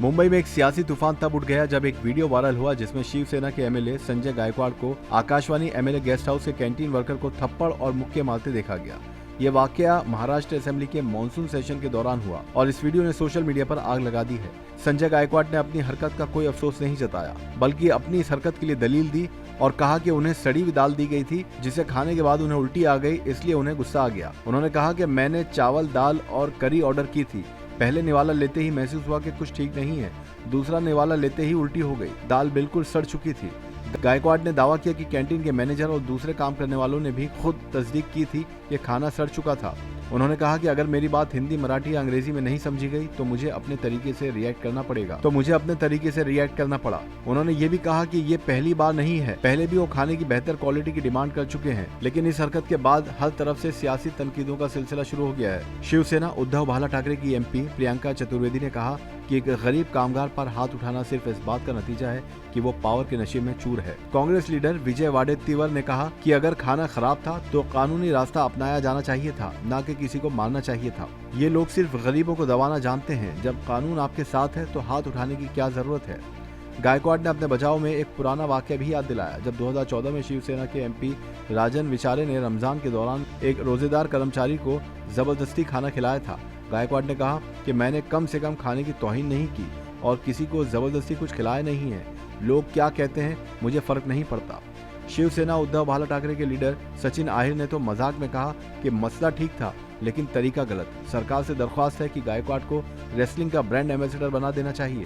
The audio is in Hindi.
मुंबई में एक सियासी तूफान तब उठ गया जब एक वीडियो वायरल हुआ जिसमें शिवसेना के एमएलए संजय गायकवाड़ को आकाशवाणी एमएलए गेस्ट हाउस के कैंटीन वर्कर को थप्पड़ और मुक्के मारते देखा गया। ये वाकया महाराष्ट्र असेंबली के मॉनसून सेशन के दौरान हुआ और इस वीडियो ने सोशल मीडिया पर आग लगा दी है। संजय गायकवाड़ ने अपनी हरकत का कोई अफसोस नहीं जताया, बल्कि अपनी इस हरकत के लिए दलील दी और कहा कि उन्हें सड़ी हुई दाल दी गई थी जिसे खाने के बाद उन्हें उल्टी आ गई, इसलिए उन्हें गुस्सा आ गया। उन्होंने कहा कि मैंने चावल, दाल और करी ऑर्डर की थी। पहले निवाला लेते ही महसूस हुआ कि कुछ ठीक नहीं है, दूसरा निवाला लेते ही उल्टी हो गई। दाल बिल्कुल सड़ चुकी थी। गायकवाड़ ने दावा किया कि कैंटीन के मैनेजर और दूसरे काम करने वालों ने भी खुद तस्दीक की थी कि खाना सड़ चुका था। उन्होंने कहा कि अगर मेरी बात हिंदी, मराठी या अंग्रेजी में नहीं समझी गई तो मुझे अपने तरीके से रिएक्ट करना पड़ा। उन्होंने ये भी कहा कि ये पहली बार नहीं है, पहले भी वो खाने की बेहतर क्वालिटी की डिमांड कर चुके हैं, लेकिन इस हरकत के बाद हर तरफ से सियासी तनकीदों का सिलसिला शुरू हो गया है। शिवसेना उद्धव बाला ठाकरे की एमपी प्रियंका चतुर्वेदी ने कहा कि एक गरीब कामगार पर हाथ उठाना सिर्फ इस बात का नतीजा है कि वो पावर के नशे में चूर है। कांग्रेस लीडर विजय वाडेत्तीवर ने कहा कि अगर खाना खराब था तो कानूनी रास्ता अपनाया जाना चाहिए था, न कि किसी को मारना चाहिए था। ये लोग सिर्फ गरीबों को दबाना जानते हैं। जब कानून आपके साथ है तो हाथ उठाने की क्या जरूरत है। गायकवाड़ ने अपने बचाव में एक पुराना वाकया भी याद दिलाया, जब 2014 में शिवसेना के एमपी राजन विचारे ने रमजान के दौरान एक रोजेदार कर्मचारी को जबरदस्ती खाना खिलाया था। गायकवाड़ ने कहा कि मैंने कम से कम खाने की तौहीन नहीं की और किसी को जबरदस्ती कुछ खिलाया नहीं है। लोग क्या कहते हैं मुझे फर्क नहीं पड़ता। शिवसेना उद्धव बाला ठाकरे के लीडर सचिन आहिर ने तो मजाक में कहा कि मसला ठीक था लेकिन तरीका गलत। सरकार से दरख्वास्त है कि गायकवाड़ को रेसलिंग का ब्रांड एम्बेसडर बना देना चाहिए।